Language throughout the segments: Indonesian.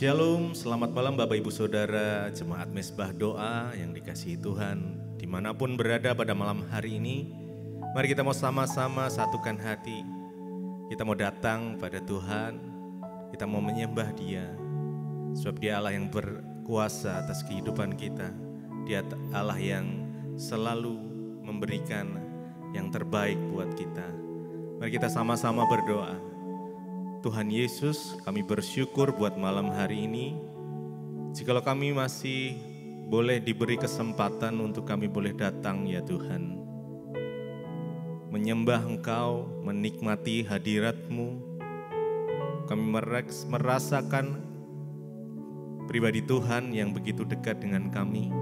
Shalom, selamat malam Bapak Ibu Saudara, Jemaat Mesbah Doa yang dikasihi Tuhan. Dimanapun berada pada malam hari ini, mari kita mau sama-sama satukan hati. Kita mau datang pada Tuhan, kita mau menyembah Dia. Sebab Dia Allah yang berkuasa atas kehidupan kita. Dia Allah yang selalu memberikan yang terbaik buat kita. Mari kita sama-sama berdoa. Tuhan Yesus, kami bersyukur buat malam hari ini. Jikalau kami masih boleh diberi kesempatan untuk kami boleh datang ya Tuhan. Menyembah Engkau, menikmati hadirat-Mu. Kami merasakan pribadi Tuhan yang begitu dekat dengan kami.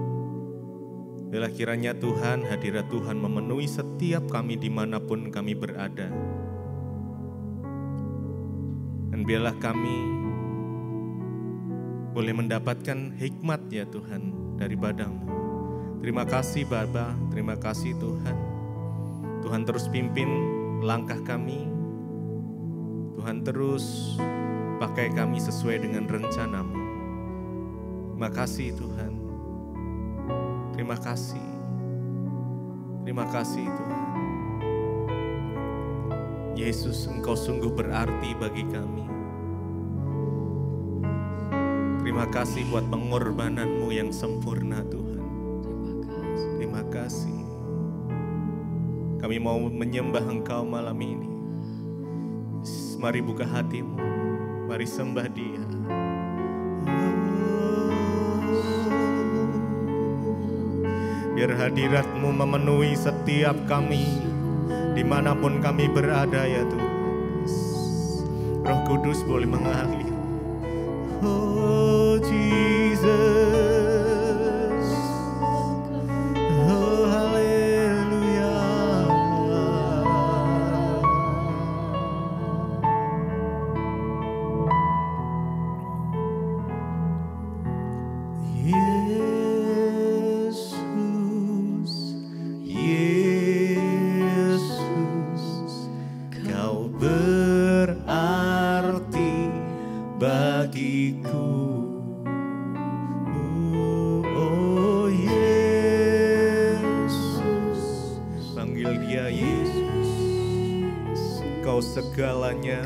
Biarlah kiranya Tuhan, hadirat Tuhan memenuhi setiap kami dimanapun kami berada. Dan biarlah kami boleh mendapatkan hikmat ya Tuhan daripada-Mu. Terima kasih Bapa, terima kasih Tuhan. Tuhan terus pimpin langkah kami. Tuhan terus pakai kami sesuai dengan rencana-Mu. Terima kasih Tuhan. Terima kasih. Terima kasih Tuhan. Yesus, Engkau sungguh berarti bagi kami. Terima kasih buat pengorbanan-Mu yang sempurna Tuhan. Terima kasih. Kami mau menyembah Engkau malam ini. Mari buka hatimu, mari sembah Dia. Biar hadirat-Mu memenuhi setiap kami. Dimanapun kami berada ya Tuhan. Roh Kudus boleh mengalir. Oh Jesus, oh haleluya. Segalanya,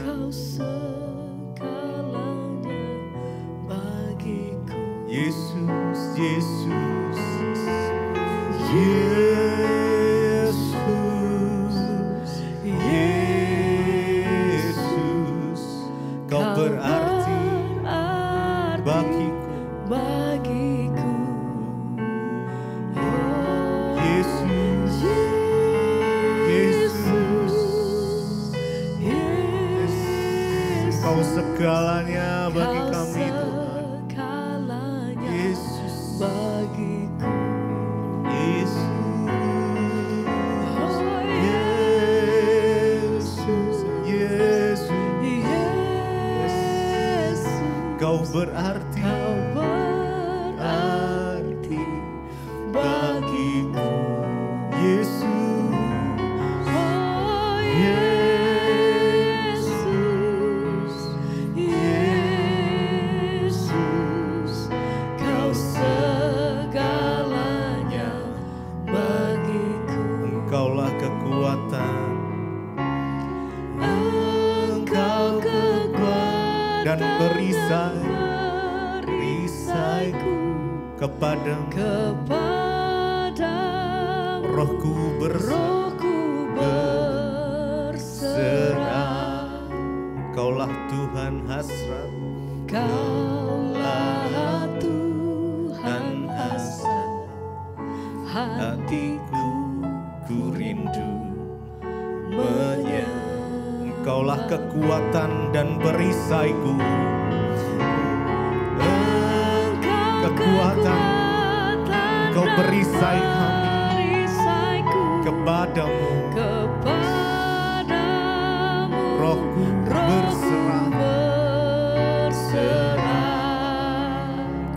bagiku. Yesus, Yesus, Yesus, Yesus, Kau berarti bagiku, bagiku. Yesus, Kau segalanya bagi kami Tuhan. Yesus bagiku. Yesus. Yesus. Yesus. Kau berarti bagiku. Yesus. Dan perisaiku kepadamu, rohku berserah. Kaulah Tuhan hasrat, Kaulah Tuhan hasrat hatiku, ku rindu menyembah. Engkaulah kekuatan dan perisaiku. Kekuatan, Kau perisai kami kepadamu. Rohku berserah.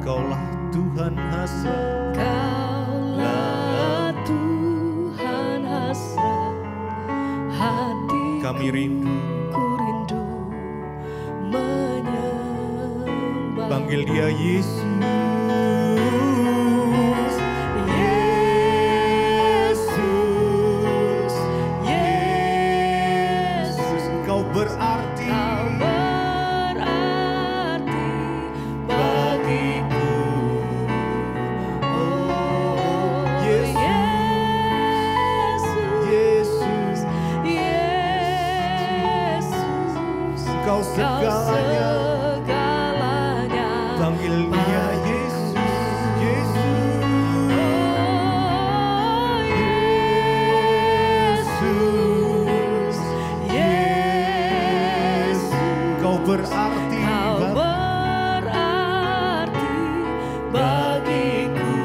Kaulah Tuhan hasrat. Kaulah Tuhan hasrat hati. Kami rindu. Panggil dia Yesus. Berarti bagiku. Oh Yesus, Yesus, Kau segalanya. Panggil dia Yesus, berarti bagiku.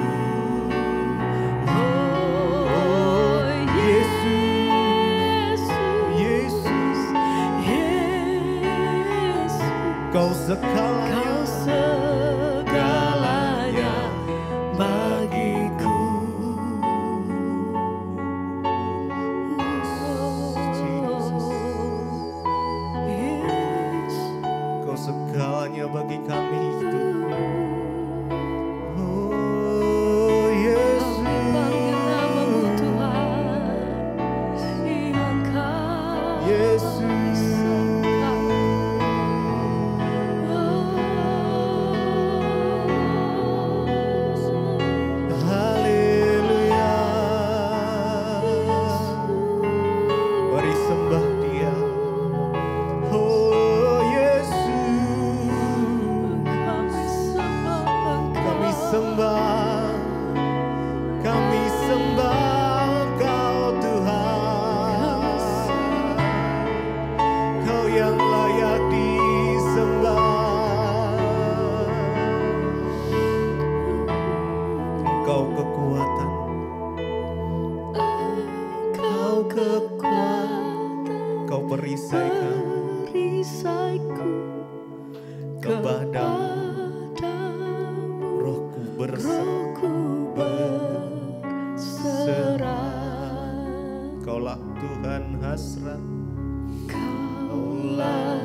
Oh Yesus, Kau segalanya bagiku. Segalanya bagi kami itu. Oh Yesus, panggil namamu Tuhan, Engkau Yesus. Haleluya. Mari sembah Dia. Kami sembah Engkau Tuhan. Kau yang layak disembah. Engkau kekuatan, Kau perisaiku kepadamu. Rohku berserah. Kaulah Tuhan hasrat. Kaulah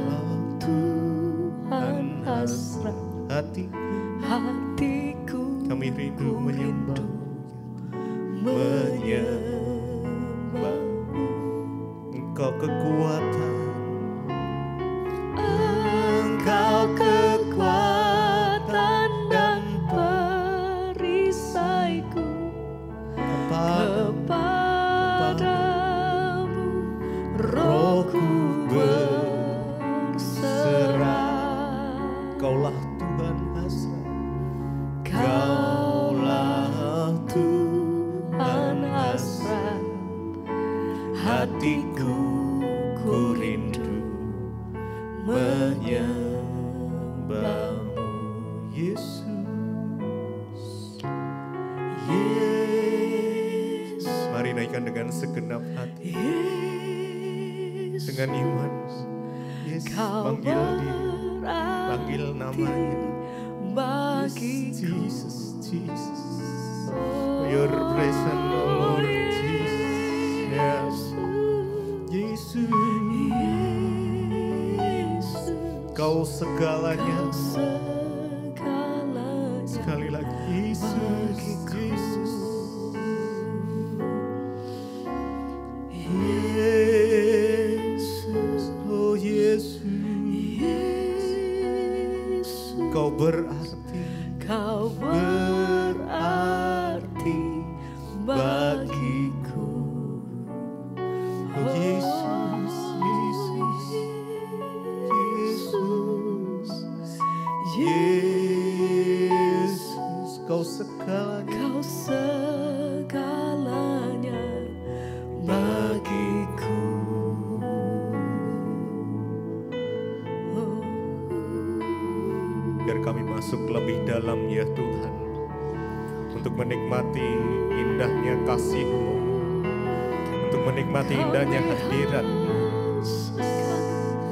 Tuhan hasrat hatiku. Kami rindu menyembah. Engkau kekuatan, Engkau kekuatan dan perisaiku kepadamu. Rohku berserah. Kaulah Tuhan hasrat. Kaulah Tuhan hasrat hatiku. Ku rindu menyembahmu Yesus. Mari naikkan dengan segenap hati, dengan iman. Yesus, panggil dia, panggil namanya. Jesus, your presence, oh Lord Jesus. Yes. Yesus, Kau segalanya. Sekali lagi Yesus, oh Yesus, Kau berarti bagiku. Oh Yesus, Kau segalanya bagiku. Biar kami masuk lebih dalam ya Tuhan, untuk menikmati indahnya kasih-Mu, untuk menikmati indahnya hadirat-Mu.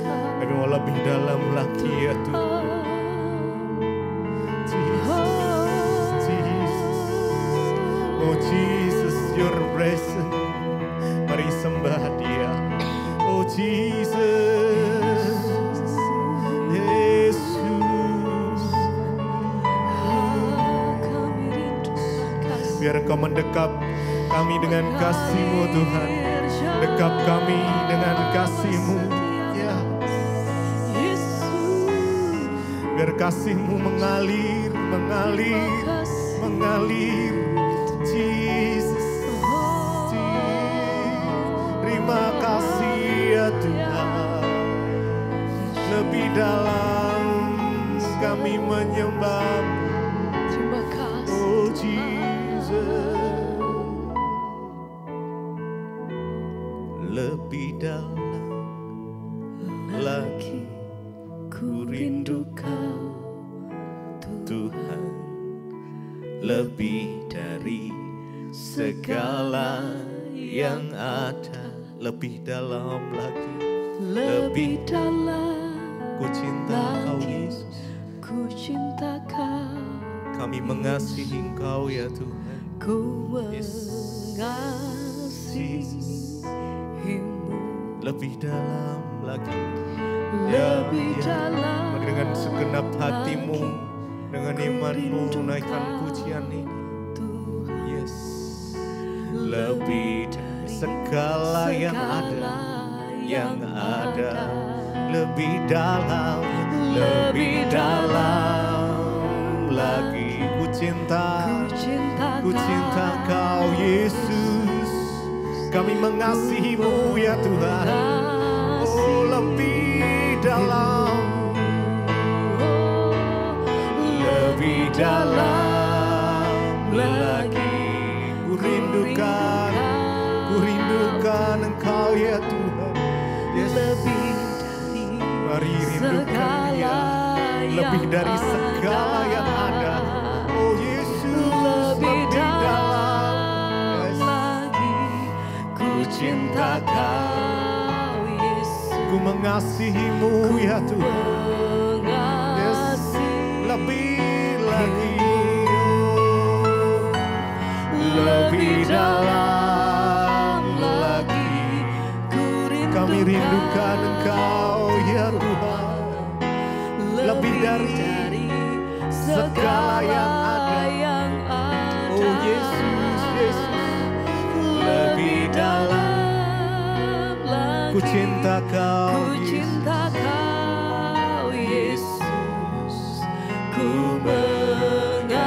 Kami mau lebih dalam lagi ya Tuhan. Oh Jesus, your presence. Mari sembah Dia. Oh Jesus, Yesus, Biar Engkau mendekap kami dengan kasih-Mu Tuhan. Dekap kami dengan kasih-Mu. Ya. Biar kasih-Mu mengalir, mengalir, mengalir. Jesus. Terima kasih ya Tuhan. Lebih dalam kami menyembah-Mu. Terima kasih. Oh Jesus. Lebih dalam lagi ku rindu Kau Tuhan. Lebih dari segala yang ada. Lebih dalam lagi. Lebih dalam Ku cinta Kau lagi. Yesus. Ku cinta Kau. Kami mengasihi Engkau ya Tuhan. Ku Yes. mengasihimu. Lebih dalam lagi. Lebih dalam Dengan segenap hatimu, lagi. dengan imanmu, naikkan pujian ini. Tuhan. Yes. Lebih dari segala yang ada, yang ada. Lebih dalam, lebih dalam lagi. Ku cinta Kau Yesus. Kami mengasihi-Mu ya Tuhan. Oh lebih dalam, lebih dalam lagi. Ku rindukan Engkau ya Tuhan. Yes. Lebih dari Mari rindukan segala Dia. Lebih yang dari segala yang ada. Oh Yesus, lebih dalam. Yes. lagi. Ku cinta Kau Yesus. Ku mengasihi-Mu ya Tuhan. Yes. Lebih lagi. Lebih dalam lagi. Kami rindukan Engkau ya Tuhan. Lebih dari segala yang ada. Oh Yesus, Yesus. Lebih dalam. Ku cinta Kau Yesus. Ku mengasihimu.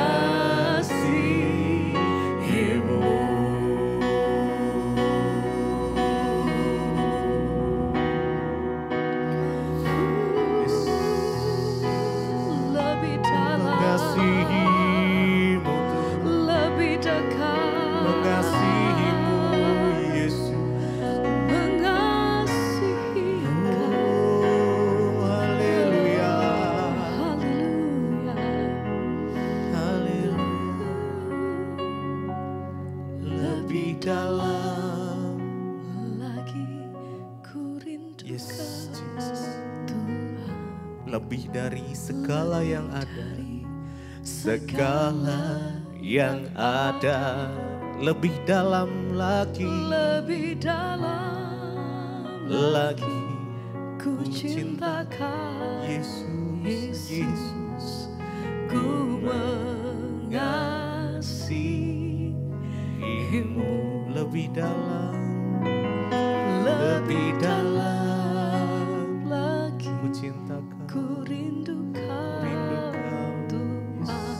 Lebih dalam, mengasihi-Mu Tuhan. lebih dekat, Mengasihi-Mu Yesus. mengasihi Oh haleluya. Haleluya. Haleluya. Lebih dalam. Lagi ku rindukan Yes, Jesus. Tuhan. Lebih dari segala yang ada. Segala yang ada. Lebih dalam lagi. Lebih dalam Lagi. ku cinta Kau Yesus. Yesus. Ku mengasihimu. Lebih dalam. Lebih dalam lagi Ku cinta Kau. ku rindukan Rindukan. Tuhan.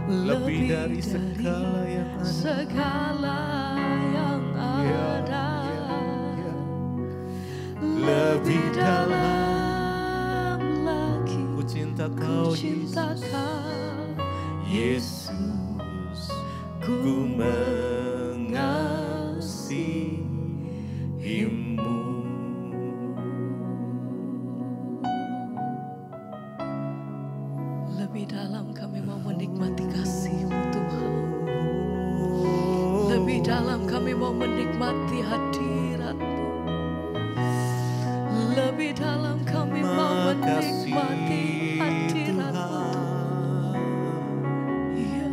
Lebih dari segala yang ada. segala yang Ya, ada. ya. Lebih dalam. Dalam lagi Ku cinta ku Kau cinta Yesus. Kau Yesus. ku Ku mengasihi-Mu. lebih dalam kami mau menikmati kasih-Mu Tuhan. Lebih dalam kami mau menikmati hadirat-Mu. Lebih dalam kami mau Makasih menikmati hadirat-Mu. Tuhan. Ya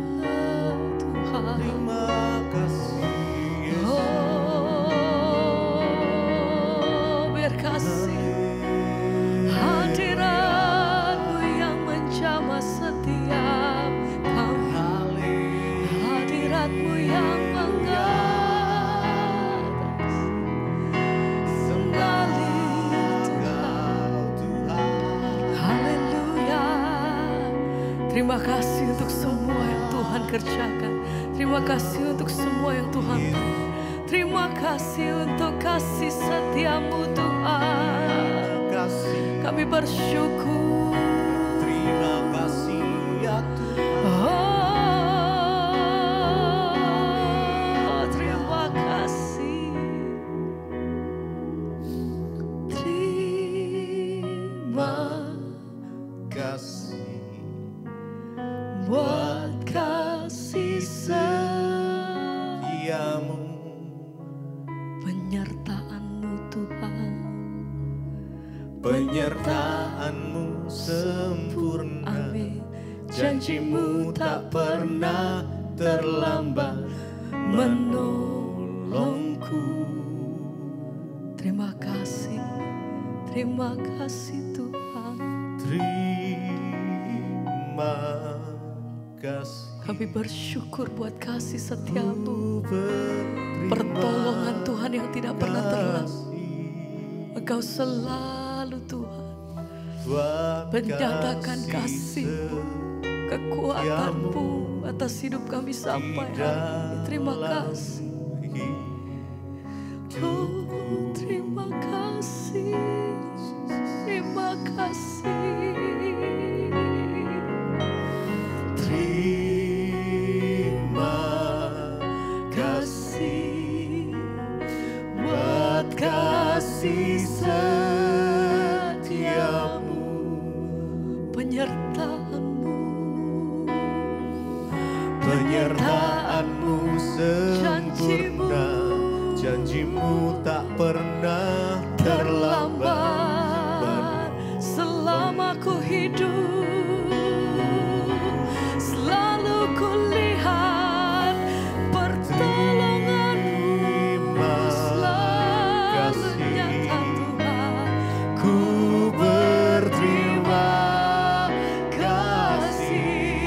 Tuhan. Terima kasih Yesus. Oh, biar kasih hadirat-Mu yang menjamah setiap kami. Terima kasih untuk semua yang Tuhan kerjakan. Terima kasih untuk semua yang Tuhan beri. Terima kasih untuk kasih setiamu Tuhan. Kami bersyukur. Terima kasih ya Tuhan. Terima kasih. Terima Kasih buat kasih setiamu, penyertaan-Mu Tuhan. penyertaan-Mu sempurna. Amin. Janji-Mu tak pernah terlambat menolongku. Terima kasih Tuhan. Terima kasih. Kami bersyukur buat kasih setiamu, Berterima pertolongan Tuhan yang tidak pernah terlambat. kasih Engkau selalu Tuhan buat menyatakan kasih-Mu, kekuatan-Mu atas hidup kami sampai hari ini. Terima kasih. Oh, terima kasih. Terima kasih. Terima kasih buat kasih setiamu, Penyertaan-Mu, penyertaan-Mu sempurna. Janji-Mu tak pernah terlambat. Selama ku hidup, selalu ku lihat pertolongan-Mu selalu nyata Tuhan. Ku berterima kasih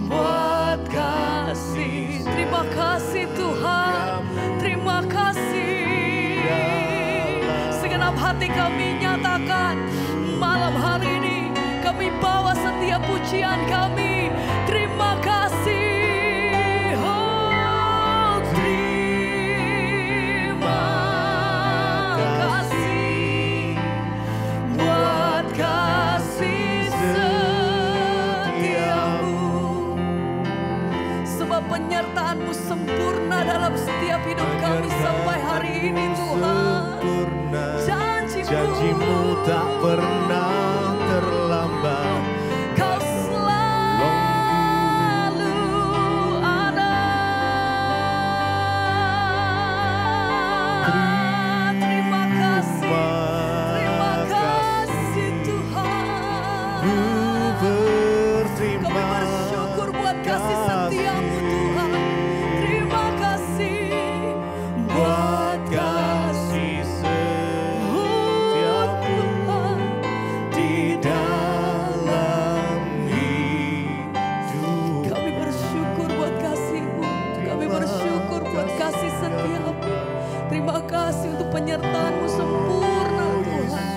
Buat kasih, terima kasih Tuhan, terima kasih. Segenap hati kami nyatakan malam hari ini, kami bawa setiap pujian kami. Terima kasih, oh terima kasih buat kasih setiamu. Sebab penyertaan-Mu sempurna dalam setiap hidup kami sampai hari ini Tuhan. sempurna. Janji-Mu, Janji-Mu tak pernah terlambat. Kau selalu ada. Terima kasih Tuhan. Ku berterima Kami bersyukur buat kasih setiamu Tuhan. Terima kasih buat kasih setiamu di dalam hidup. Kami bersyukur buat kasih-Mu. Kami bersyukur buat kasih setiamu. Terima kasih untuk penyertaan-Mu sempurna Tuhan.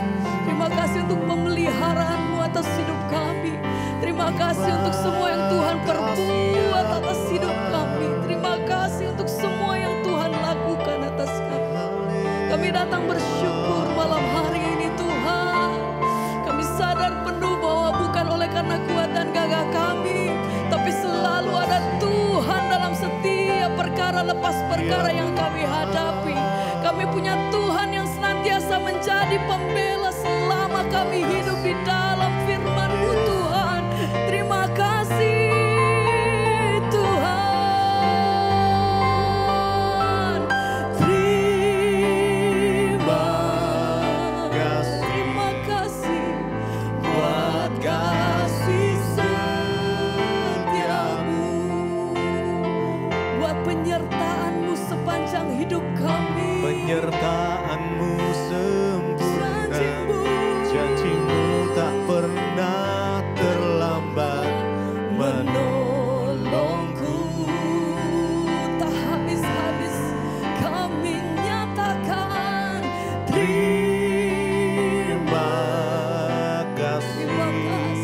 Terima kasih untuk pemeliharaan-Mu atas hidup kami. Terima kasih untuk semua yang Tuhan perbuat atas hidup kami. Terima kasih untuk semua yang Tuhan lakukan atas kami. Kami datang bersyukur malam hari ini Tuhan. Kami sadar penuh bahwa bukan oleh karena kuat dan gagah kami, tapi selalu ada Tuhan dalam setiap perkara lepas perkara yang kami hadapi. Kami punya Tuhan yang senantiasa menjadi pembela selama kami hidup di dalam firman-Mu Tuhan. Terima kasih Tuhan. Terima kasih Buat kasih setiamu, buat penyertaan-Mu sepanjang hidup kami. penyertaan-Mu sempurna. Janji-Mu, Janji-Mu tak pernah terlambat menolongku. tak habis-habis kami nyatakan Terima kasih terima kasih.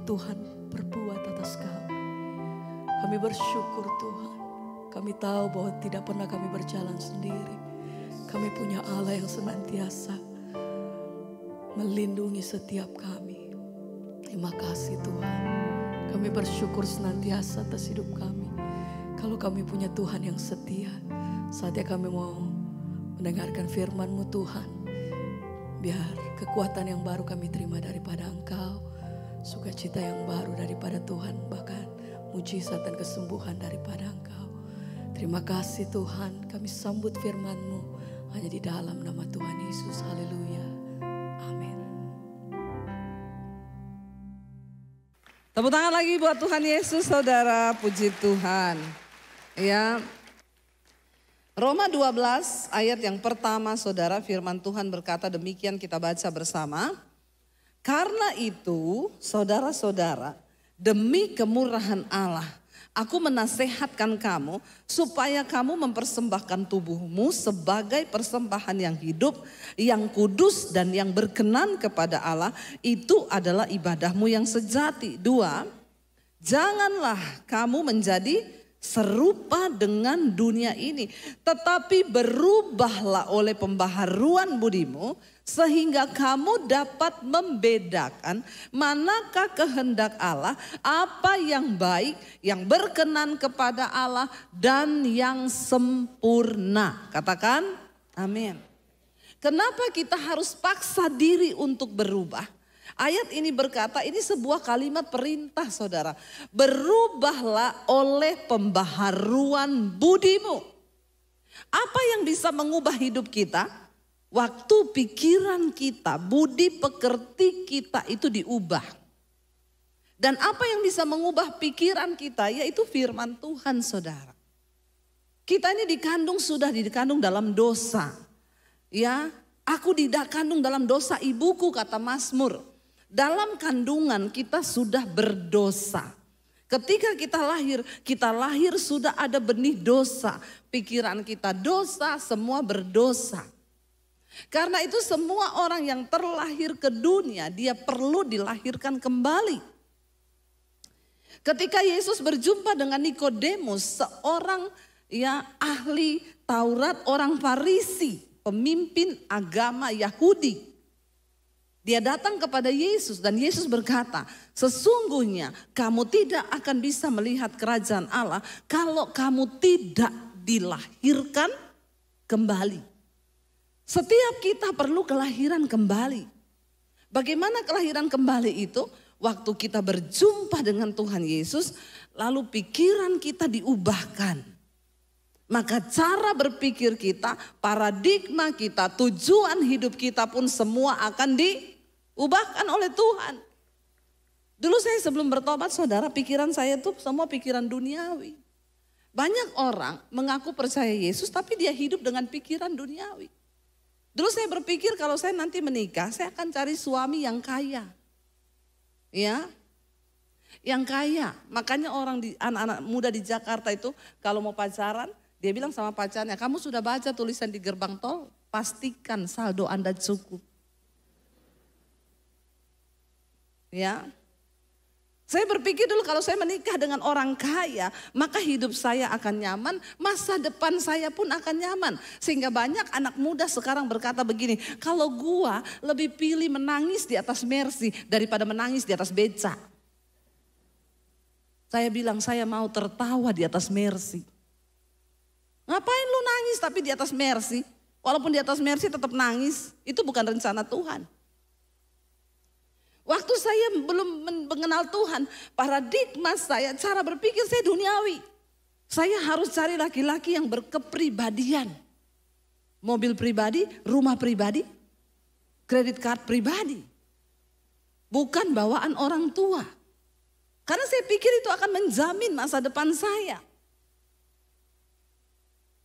Tuhan berbuat atas kami. Kami bersyukur Tuhan. Kami tahu bahwa tidak pernah kami berjalan sendiri. Kami punya Allah yang senantiasa melindungi setiap kami. Terima kasih Tuhan. Kami bersyukur senantiasa atas hidup kami. Kalau kami punya Tuhan yang setia, saatnya kami mau mendengarkan firman-Mu Tuhan. Biar kekuatan yang baru kami terima daripada Engkau, sukacita yang baru daripada Tuhan, bahkan mujizat dan kesembuhan daripada Engkau. Terima kasih Tuhan, kami sambut firman-Mu hanya di dalam nama Tuhan Yesus. Haleluya. Amin. Tepuk tangan lagi buat Tuhan Yesus, saudara. Puji Tuhan. Ya. Roma 12 ayat yang pertama, saudara, firman Tuhan berkata demikian, kita baca bersama. Karena itu, saudara-saudara, demi kemurahan Allah, aku menasehatkan kamu supaya kamu mempersembahkan tubuhmu sebagai persembahan yang hidup, yang kudus dan yang berkenan kepada Allah. Itu adalah ibadahmu yang sejati. 2, janganlah kamu menjadi serupa dengan dunia ini, tetapi berubahlah oleh pembaharuan budimu, sehingga kamu dapat membedakan manakah kehendak Allah, apa yang baik, yang berkenan kepada Allah, dan yang sempurna. Katakan amin. Kenapa kita harus paksa diri untuk berubah? Ayat ini berkata, ini sebuah kalimat perintah saudara. Berubahlah oleh pembaharuan budimu. Apa yang bisa mengubah hidup kita? Waktu pikiran kita, budi pekerti kita itu diubah. Dan apa yang bisa mengubah pikiran kita? Yaitu firman Tuhan saudara. Kita ini sudah dikandung dalam dosa. Ya, aku dikandung dalam dosa ibuku, kata Mazmur. Dalam kandungan kita sudah berdosa. Ketika kita lahir sudah ada benih dosa. Pikiran kita dosa, semua berdosa. Karena itu semua orang yang terlahir ke dunia, dia perlu dilahirkan kembali. Ketika Yesus berjumpa dengan Nikodemus, seorang ahli Taurat, orang Farisi, pemimpin agama Yahudi. Dia datang kepada Yesus dan Yesus berkata, sesungguhnya kamu tidak akan bisa melihat kerajaan Allah kalau kamu tidak dilahirkan kembali. Setiap kita perlu kelahiran kembali. Bagaimana kelahiran kembali itu? Waktu kita berjumpa dengan Tuhan Yesus, lalu pikiran kita diubahkan. Maka cara berpikir kita, paradigma kita, tujuan hidup kita pun semua akan diubahkan oleh Tuhan. Dulu saya sebelum bertobat saudara, pikiran saya tuh semua pikiran duniawi. Banyak orang mengaku percaya Yesus tapi dia hidup dengan pikiran duniawi. Dulu saya berpikir kalau saya nanti menikah, saya akan cari suami yang kaya. Ya, yang kaya. Makanya anak-anak muda di Jakarta itu kalau mau pacaran, dia bilang sama pacarnya, kamu sudah baca tulisan di gerbang tol, pastikan saldo Anda cukup. Ya, saya berpikir dulu kalau saya menikah dengan orang kaya, maka hidup saya akan nyaman, masa depan saya pun akan nyaman. Sehingga banyak anak muda sekarang berkata begini, kalau gua lebih pilih menangis di atas Mercy daripada menangis di atas beca. Saya bilang saya mau tertawa di atas Mercy. Ngapain lu nangis tapi di atas Mercy? Walaupun di atas Mercy tetap nangis, itu bukan rencana Tuhan. Waktu saya belum mengenal Tuhan, paradigma saya, cara berpikir saya duniawi. Saya harus cari laki-laki yang berkepribadian. Mobil pribadi, rumah pribadi, kredit card pribadi. Bukan bawaan orang tua. Karena saya pikir itu akan menjamin masa depan saya.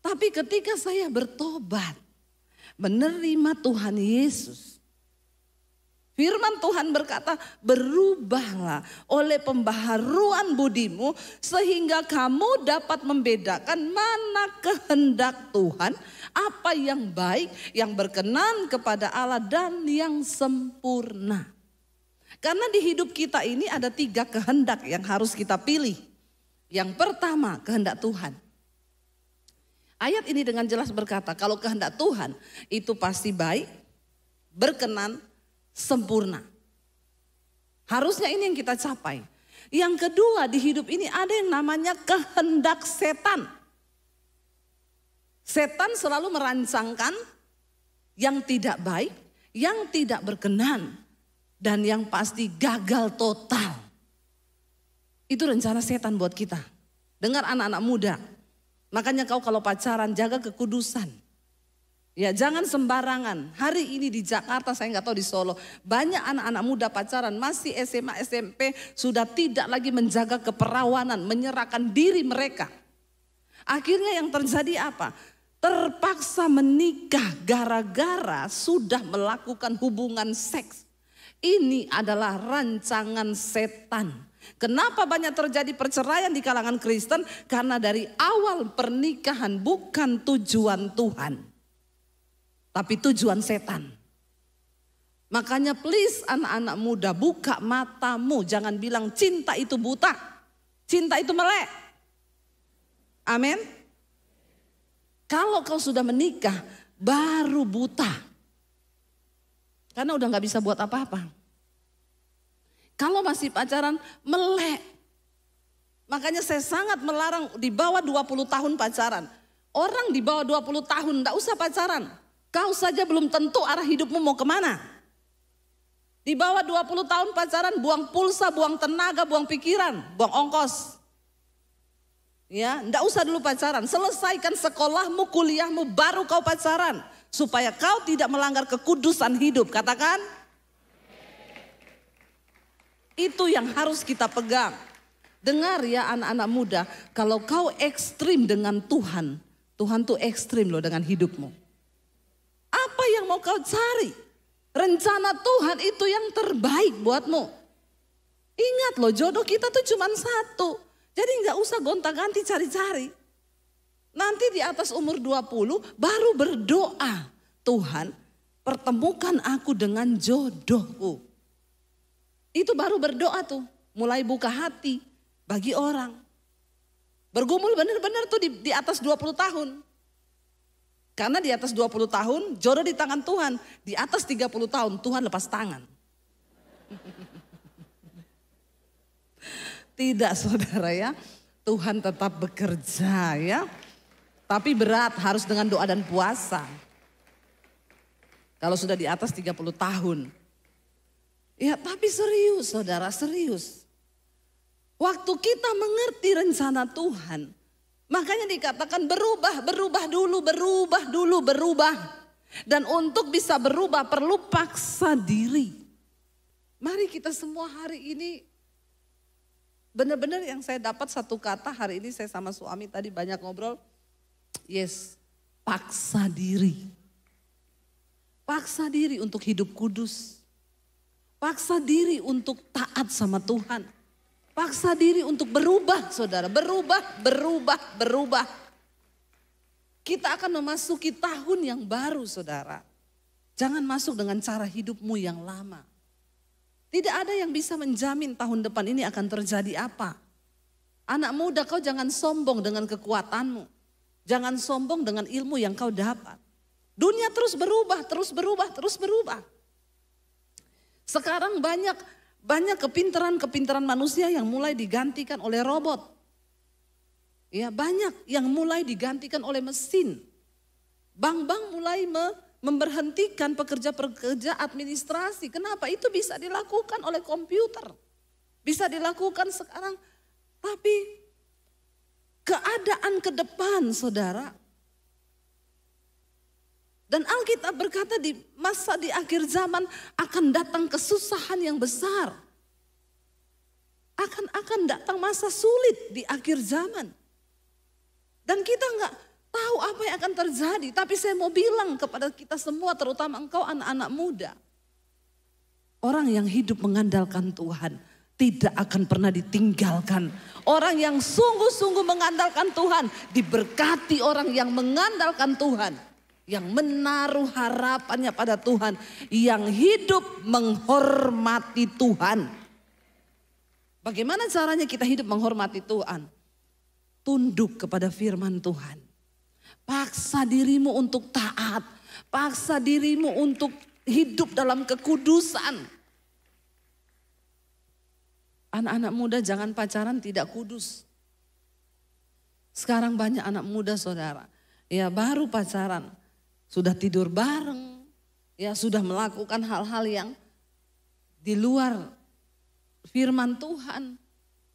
Tapi ketika saya bertobat, menerima Tuhan Yesus, firman Tuhan berkata, berubahlah oleh pembaharuan budimu sehingga kamu dapat membedakan mana kehendak Tuhan, apa yang baik, yang berkenan kepada Allah dan yang sempurna. Karena di hidup kita ini ada 3 kehendak yang harus kita pilih. Yang pertama, kehendak Tuhan. Ayat ini dengan jelas berkata, kalau kehendak Tuhan itu pasti baik, berkenan, sempurna. Harusnya ini yang kita capai. Yang kedua, di hidup ini ada yang namanya kehendak setan. Setan selalu merancangkan yang tidak baik, yang tidak berkenan, dan yang pasti gagal total. Itu rencana setan buat kita. Dengar anak-anak muda, makanya kau kalau pacaran jaga kekudusan. Ya jangan sembarangan. Hari ini di Jakarta, saya nggak tahu di Solo, banyak anak-anak muda pacaran masih SMA, SMP sudah tidak lagi menjaga keperawanan, menyerahkan diri mereka. Akhirnya yang terjadi apa? Terpaksa menikah gara-gara sudah melakukan hubungan seks. Ini adalah rancangan setan. Kenapa banyak terjadi perceraian di kalangan Kristen? Karena dari awal pernikahan bukan tujuan Tuhan, tapi tujuan setan. Makanya please anak-anak muda, buka matamu. Jangan bilang cinta itu buta, cinta itu melek. Amin. Kalau kau sudah menikah baru buta, karena udah gak bisa buat apa-apa. Kalau masih pacaran melek. Makanya saya sangat melarang di bawah 20 tahun pacaran. Orang di bawah 20 tahun gak usah pacaran. Kau saja belum tentu arah hidupmu mau kemana. Di bawah 20 tahun pacaran buang pulsa, buang tenaga, buang pikiran, buang ongkos. Ya, gak usah dulu pacaran. Selesaikan sekolahmu, kuliahmu, baru kau pacaran. Supaya kau tidak melanggar kekudusan hidup. Katakan. Itu yang harus kita pegang. Dengar ya anak-anak muda, kalau kau ekstrim dengan Tuhan, Tuhan tuh ekstrim loh dengan hidupmu. Apa yang mau kau cari? Rencana Tuhan itu yang terbaik buatmu. Ingat loh, jodoh kita tuh cuma satu. Jadi gak usah gonta-ganti cari-cari. Nanti di atas umur 20 baru berdoa, Tuhan pertemukan aku dengan jodohku. Itu baru berdoa tuh, mulai buka hati bagi orang. Bergumul benar-benar tuh di atas 20 tahun. Karena di atas 20 tahun jodoh di tangan Tuhan. Di atas 30 tahun Tuhan lepas tangan. Tidak saudara ya, Tuhan tetap bekerja ya. Tapi berat, harus dengan doa dan puasa. Kalau sudah di atas 30 tahun. Ya tapi serius saudara, serius. Waktu kita mengerti rencana Tuhan, makanya dikatakan berubah dulu. Dan untuk bisa berubah perlu paksa diri. Mari kita semua hari ini, benar-benar yang saya dapat satu kata hari ini, saya sama suami tadi banyak ngobrol. Yes, paksa diri. Paksa diri untuk hidup kudus. Paksa diri untuk taat sama Tuhan. Paksa diri untuk berubah saudara. Berubah. Kita akan memasuki tahun yang baru saudara. Jangan masuk dengan cara hidupmu yang lama. Tidak ada yang bisa menjamin tahun depan ini akan terjadi apa. Anak muda, kau jangan sombong dengan kekuatanmu. Jangan sombong dengan ilmu yang kau dapat. Dunia terus berubah. Sekarang banyak kepintaran manusia yang mulai digantikan oleh robot. Ya, banyak yang mulai digantikan oleh mesin. Bank-bank mulai memberhentikan pekerja-pekerja administrasi. Kenapa? Itu bisa dilakukan oleh komputer. Bisa dilakukan sekarang. Tapi keadaan ke depan saudara. Dan Alkitab berkata di masa di akhir zaman akan datang kesusahan yang besar. Akan datang masa sulit di akhir zaman. Dan kita nggak tahu apa yang akan terjadi. Tapi saya mau bilang kepada kita semua, terutama engkau anak-anak muda. Orang yang hidup mengandalkan Tuhan tidak akan pernah ditinggalkan. Orang yang sungguh-sungguh mengandalkan Tuhan diberkati orang yang mengandalkan Tuhan. yang menaruh harapannya pada Tuhan, yang hidup menghormati Tuhan. Bagaimana caranya kita hidup menghormati Tuhan? Tunduk kepada firman Tuhan. Paksa dirimu untuk taat. Paksa dirimu untuk hidup dalam kekudusan. Anak-anak muda jangan pacaran tidak kudus. Sekarang banyak anak muda saudara, ya baru pacaran, sudah tidur bareng, ya sudah melakukan hal-hal yang di luar firman Tuhan.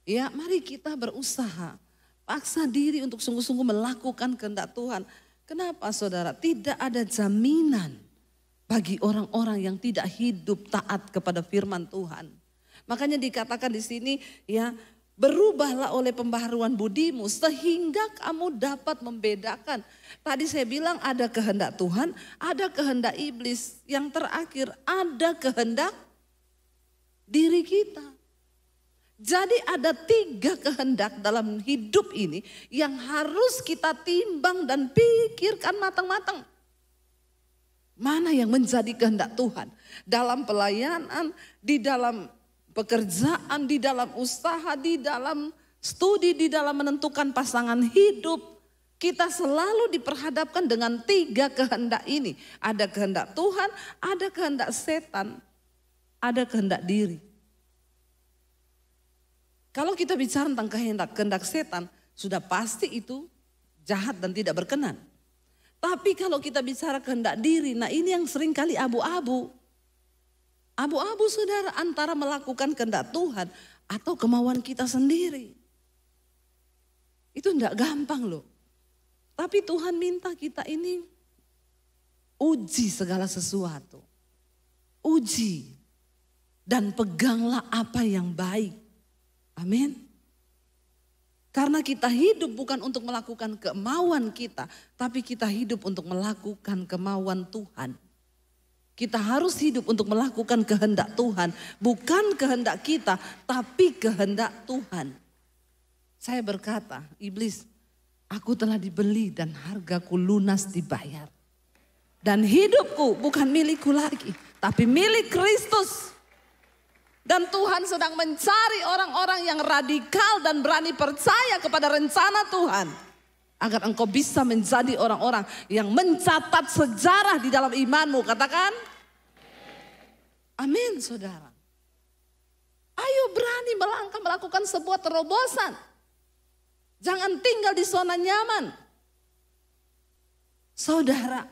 Ya mari kita berusaha, paksa diri untuk sungguh-sungguh melakukan kehendak Tuhan. Kenapa saudara? Tidak ada jaminan bagi orang-orang yang tidak hidup taat kepada firman Tuhan. Makanya dikatakan di sini ya, berubahlah oleh pembaharuan budimu sehingga kamu dapat membedakan. Tadi saya bilang ada kehendak Tuhan, ada kehendak iblis. Yang terakhir ada kehendak diri kita. Jadi ada 3 kehendak dalam hidup ini yang harus kita timbang dan pikirkan matang-matang. Mana yang menjadi kehendak Tuhan dalam pelayanan, di dalam pekerjaan, di dalam usaha, di dalam studi, di dalam menentukan pasangan hidup. Kita selalu diperhadapkan dengan 3 kehendak ini. Ada kehendak Tuhan, ada kehendak setan, ada kehendak diri. Kalau kita bicara tentang kehendak setan, sudah pasti itu jahat dan tidak berkenan. Tapi kalau kita bicara kehendak diri, nah ini yang sering kali abu-abu. Abu-abu saudara, antara melakukan kehendak Tuhan atau kemauan kita sendiri. Itu enggak gampang loh. Tapi Tuhan minta kita ini uji segala sesuatu. Uji dan peganglah apa yang baik. Amin. Karena kita hidup bukan untuk melakukan kemauan kita, tapi kita hidup untuk melakukan kemauan Tuhan. Kita harus hidup untuk melakukan kehendak Tuhan. Bukan kehendak kita, tapi kehendak Tuhan. Saya berkata, iblis, aku telah dibeli dan hargaku lunas dibayar. Dan hidupku bukan milikku lagi, tapi milik Kristus. Dan Tuhan sedang mencari orang-orang yang radikal dan berani percaya kepada rencana Tuhan. Agar engkau bisa menjadi orang-orang yang mencatat sejarah di dalam imanmu. Katakan. Amin saudara. Ayo berani melangkah melakukan sebuah terobosan. Jangan tinggal di zona nyaman. Saudara,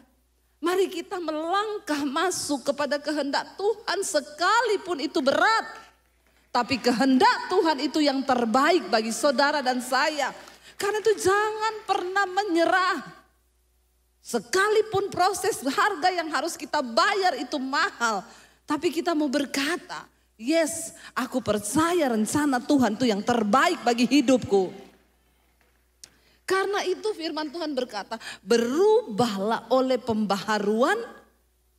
mari kita melangkah masuk kepada kehendak Tuhan sekalipun itu berat. Tapi kehendak Tuhan itu yang terbaik bagi saudara dan saya. Karena itu jangan pernah menyerah. Sekalipun proses harga yang harus kita bayar itu mahal. Tapi kita mau berkata, yes, aku percaya rencana Tuhan itu yang terbaik bagi hidupku. Karena itu firman Tuhan berkata, berubahlah oleh pembaharuan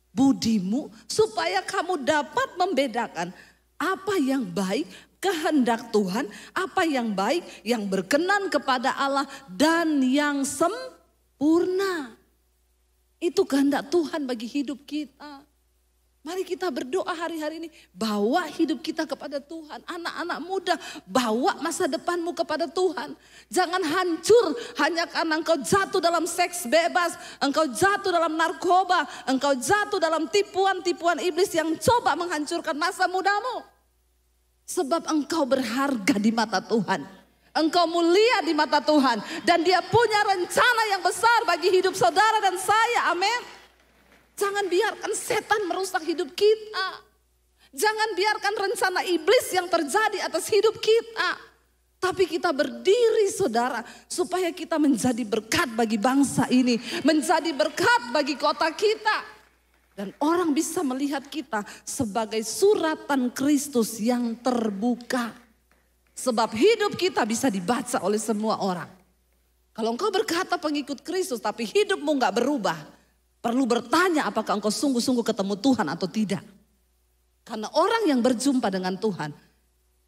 budimu supaya kamu dapat membedakan apa yang baik, kehendak Tuhan, apa yang baik, yang berkenan kepada Allah dan yang sempurna. Itu kehendak Tuhan bagi hidup kita. Mari kita berdoa hari-hari ini, bawa hidup kita kepada Tuhan. Anak-anak muda, bawa masa depanmu kepada Tuhan. Jangan hancur hanya karena engkau jatuh dalam seks bebas, engkau jatuh dalam narkoba, engkau jatuh dalam tipuan-tipuan iblis yang coba menghancurkan masa mudamu. Sebab engkau berharga di mata Tuhan. Engkau mulia di mata Tuhan. Dan Dia punya rencana yang besar bagi hidup saudara dan saya. Amin. Jangan biarkan setan merusak hidup kita. Jangan biarkan rencana iblis yang terjadi atas hidup kita. Tapi kita berdiri saudara, supaya kita menjadi berkat bagi bangsa ini. Menjadi berkat bagi kota kita. Dan orang bisa melihat kita sebagai suratan Kristus yang terbuka. Sebab hidup kita bisa dibaca oleh semua orang. Kalau engkau berkata pengikut Kristus tapi hidupmu gak berubah. Perlu bertanya apakah engkau sungguh-sungguh ketemu Tuhan atau tidak. Karena orang yang berjumpa dengan Tuhan,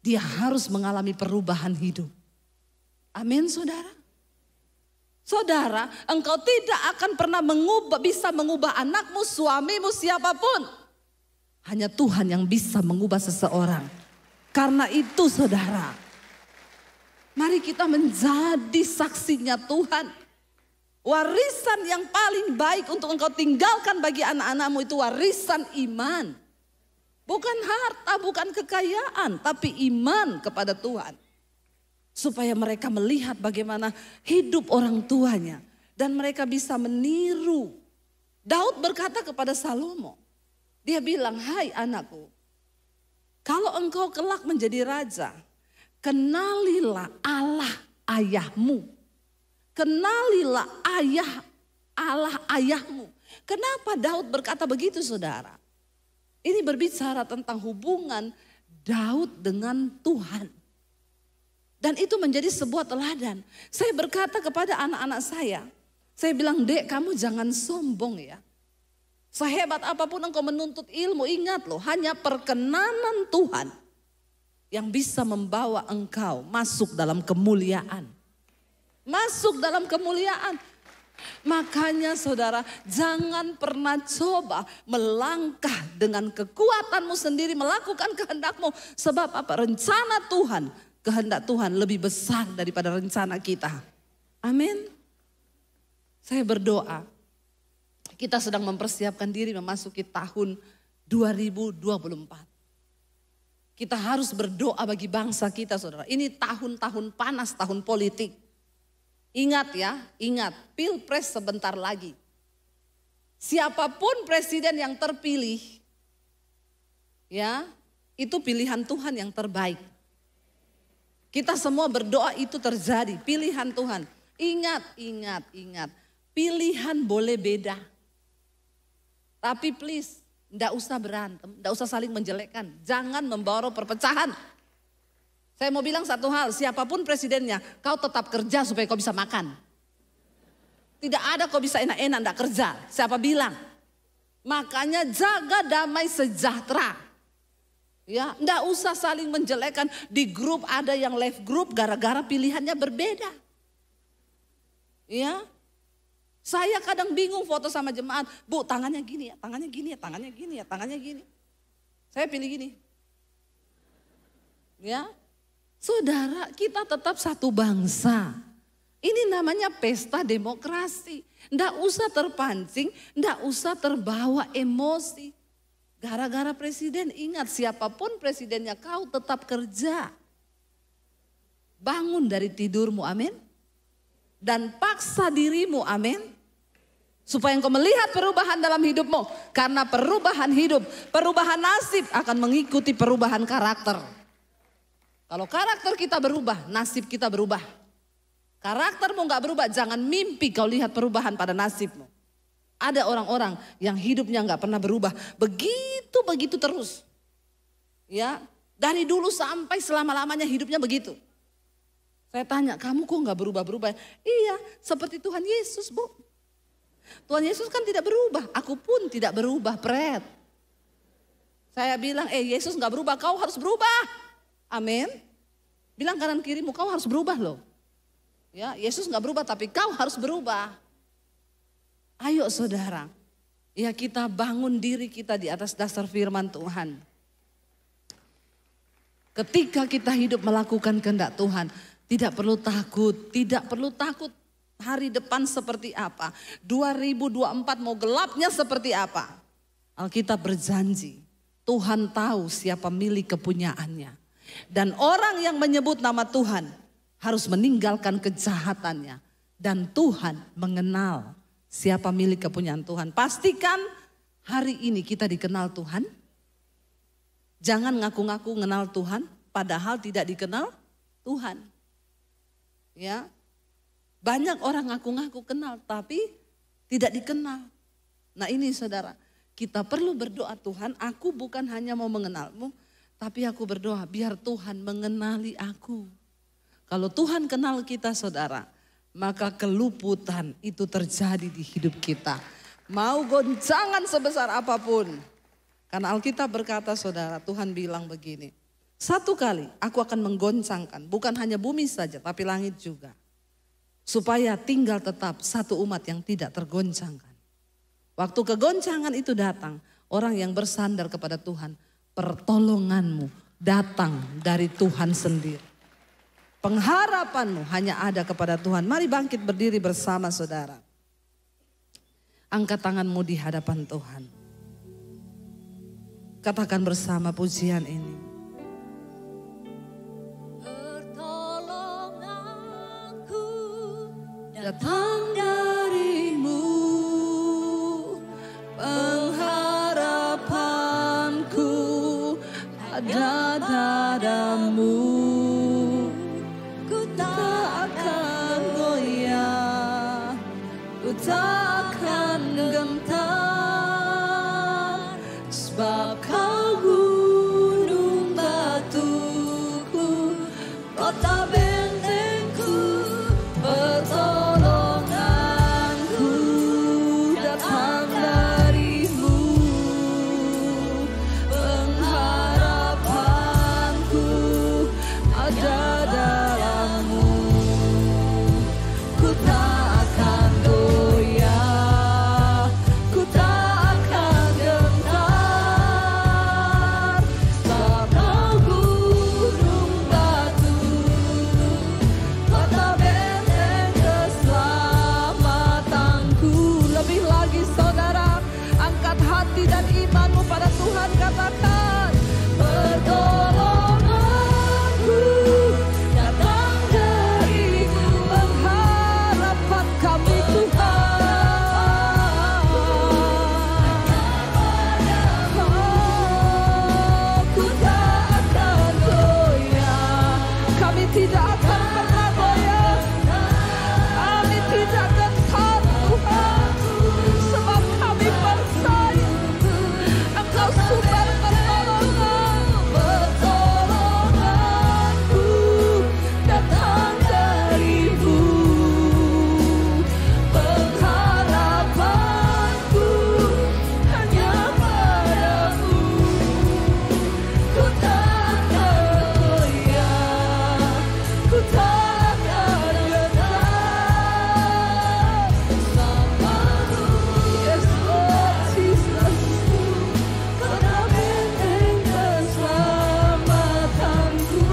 dia harus mengalami perubahan hidup. Amin saudara. Saudara, engkau tidak akan pernah bisa mengubah anakmu, suamimu, siapapun. Hanya Tuhan yang bisa mengubah seseorang. Karena itu saudara, mari kita menjadi saksinya Tuhan. Warisan yang paling baik untuk engkau tinggalkan bagi anak-anakmu itu warisan iman. Bukan harta, bukan kekayaan, tapi iman kepada Tuhan. Supaya mereka melihat bagaimana hidup orang tuanya. Dan mereka bisa meniru. Daud berkata kepada Salomo. Dia bilang, hai anakku. Kalau engkau kelak menjadi raja. Kenalilah Allah ayahmu. Kenalilah Allah ayahmu. Kenapa Daud berkata begitu saudara? Ini berbicara tentang hubungan Daud dengan Tuhan. Dan itu menjadi sebuah teladan. Saya berkata kepada anak-anak saya bilang, Dek, kamu jangan sombong ya. Sehebat apapun engkau menuntut ilmu, ingat loh, hanya perkenanan Tuhan yang bisa membawa engkau masuk dalam kemuliaan. Masuk dalam kemuliaan. Makanya saudara, jangan pernah coba melangkah dengan kekuatanmu sendiri, melakukan kehendakmu. Sebab apa? Rencana Tuhan, kehendak Tuhan lebih besar daripada rencana kita. Amin. Saya berdoa, kita sedang mempersiapkan diri memasuki tahun 2024. Kita harus berdoa bagi bangsa kita saudara. Ini tahun-tahun panas, tahun politik. Ingat ya, ingat, pilpres sebentar lagi. Siapapun presiden yang terpilih, ya, itu pilihan Tuhan yang terbaik. Kita semua berdoa itu terjadi, pilihan Tuhan. Ingat, pilihan boleh beda. Tapi please, enggak usah berantem, enggak usah saling menjelekkan. Jangan membawa perpecahan. Saya mau bilang satu hal, siapapun presidennya, kau tetap kerja supaya kau bisa makan. Tidak ada kau bisa enak-enak enggak kerja, siapa bilang? Makanya jaga damai sejahtera. Ya, enggak usah saling menjelekkan. Di grup ada yang left group gara-gara pilihannya berbeda. Ya, saya kadang bingung foto sama jemaat, Bu tangannya gini ya, tangannya gini ya, tangannya gini ya, tangannya gini. Saya pilih gini. Ya. Saudara, kita tetap satu bangsa. Ini namanya pesta demokrasi. Nggak usah terpancing, nggak usah terbawa emosi. Gara-gara presiden, ingat siapapun presidennya kau tetap kerja. Bangun dari tidurmu, amin. Dan paksa dirimu, amin. Supaya engkau melihat perubahan dalam hidupmu. Karena perubahan hidup, perubahan nasib akan mengikuti perubahan karakter. Kalau karakter kita berubah, nasib kita berubah. Karaktermu gak berubah, jangan mimpi kau lihat perubahan pada nasibmu. Ada orang-orang yang hidupnya gak pernah berubah, begitu terus. Ya, dari dulu sampai selama-lamanya hidupnya begitu. Saya tanya, kamu kok gak berubah-berubah? Iya, seperti Tuhan Yesus, Bu. Tuhan Yesus kan tidak berubah, aku pun tidak berubah, Pret. Saya bilang, Yesus gak berubah, kau harus berubah. Amin. Bilang kanan kirimu, kau harus berubah loh. Ya, Yesus gak berubah tapi kau harus berubah. Ayo saudara, ya kita bangun diri kita di atas dasar firman Tuhan. Ketika kita hidup melakukan kehendak Tuhan, tidak perlu takut hari depan seperti apa. 2024 mau gelapnya seperti apa. Alkitab berjanji, Tuhan tahu siapa milik kepunyaannya. Dan orang yang menyebut nama Tuhan harus meninggalkan kejahatannya. Dan Tuhan mengenal siapa milik kepunyaan Tuhan. Pastikan hari ini kita dikenal Tuhan. Jangan ngaku-ngaku kenal Tuhan padahal tidak dikenal Tuhan. Ya, banyak orang ngaku-ngaku kenal tapi tidak dikenal. Nah ini saudara, kita perlu berdoa, Tuhan, aku bukan hanya mau mengenalmu, tapi aku berdoa biar Tuhan mengenali aku. Kalau Tuhan kenal kita saudara, maka keluputan itu terjadi di hidup kita. Mau goncangan sebesar apapun. Karena Alkitab berkata saudara, Tuhan bilang begini. Satu kali aku akan menggoncangkan, bukan hanya bumi saja tapi langit juga. supaya tinggal tetap satu umat yang tidak tergoncangkan. Waktu kegoncangan itu datang, orang yang bersandar kepada Tuhan, pertolonganmu datang dari Tuhan sendiri. Pengharapanmu hanya ada kepada Tuhan. Mari bangkit berdiri bersama saudara. Angkat tanganmu di hadapan Tuhan. Katakan bersama pujian ini. Pertolonganku datang darimu, pengharapanku ada dadamu. Ku tak akan goyah, ku tak akan gentar, sebab kau gunung batuku, kota bentengku, pertolonganku datang darimu, pengharapanku ada dalammu. Ku tak akan goyah, ku tak akan gentar, sebab kau gunung batuku, kota benteng keselamatanku. Lebih lagi saudara, angkat hati dan imanmu pada Tuhan, katakan pertolonganku datang darimu, pengharapan kami Tuhan. Ku tak akan goyah, kami tidak akan pernah goyah, kami tidak gentar Tuhan, sebab kami percaya Engkau sumber pertolongan. Pertolonganku datang darimu, pengharapanku hanya padamu. Ku tak akan goyah, ku tak akan gentar, bersamamu. Yes Lord Jesus, kota benteng keselamatanku.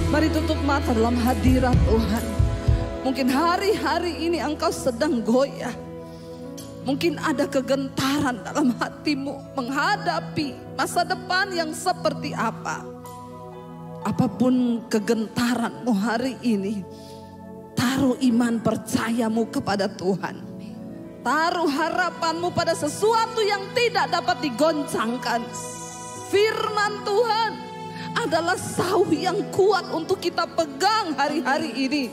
Mari tutup mata dalam hadirat Tuhan. Mungkin hari-hari ini engkau sedang goyah. Mungkin ada kegentaran dalam hatimu menghadapi masa depan yang seperti apa. Apapun kegentaranmu hari ini, taruh iman percayamu kepada Tuhan. Taruh harapanmu pada sesuatu yang tidak dapat digoncangkan. Firman Tuhan adalah sawi yang kuat untuk kita pegang hari-hari ini.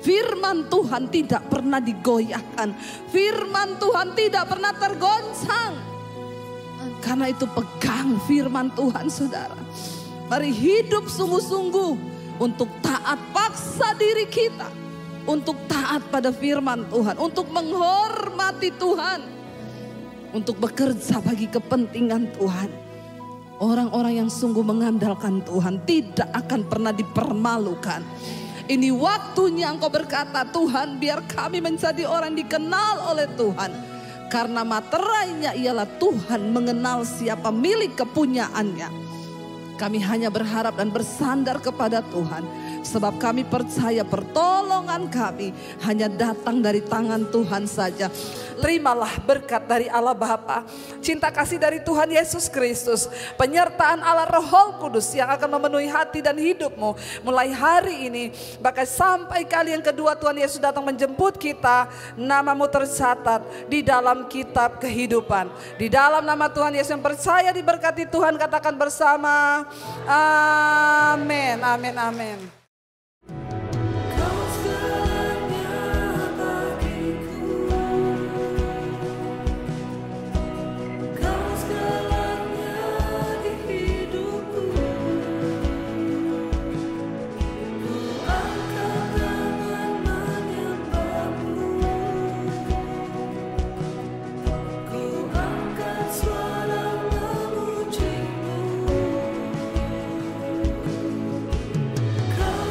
Firman Tuhan tidak pernah digoyahkan. Firman Tuhan tidak pernah tergoncang. Karena itu pegang firman Tuhan saudara. Mari hidup sungguh-sungguh untuk taat, paksa diri kita untuk taat pada firman Tuhan, untuk menghormati Tuhan, untuk bekerja bagi kepentingan Tuhan. Orang-orang yang sungguh mengandalkan Tuhan tidak akan pernah dipermalukan. Ini waktunya engkau berkata, Tuhan biar kami menjadi orang dikenal oleh Tuhan. Karena materainya ialah Tuhan mengenal siapa milik kepunyaannya. Kami hanya berharap dan bersandar kepada Tuhan. Sebab kami percaya pertolongan kami hanya datang dari tangan Tuhan saja. Terimalah berkat dari Allah Bapa, cinta kasih dari Tuhan Yesus Kristus, penyertaan Allah Roh Kudus yang akan memenuhi hati dan hidupmu mulai hari ini, bahkan sampai kali yang kedua Tuhan Yesus datang menjemput kita. Namamu tercatat di dalam kitab kehidupan. Di dalam nama Tuhan Yesus yang percaya diberkati Tuhan, katakan bersama amin, amin, amin. Kau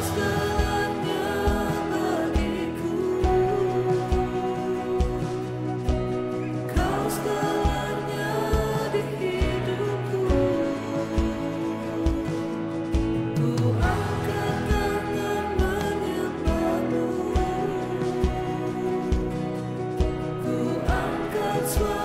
suara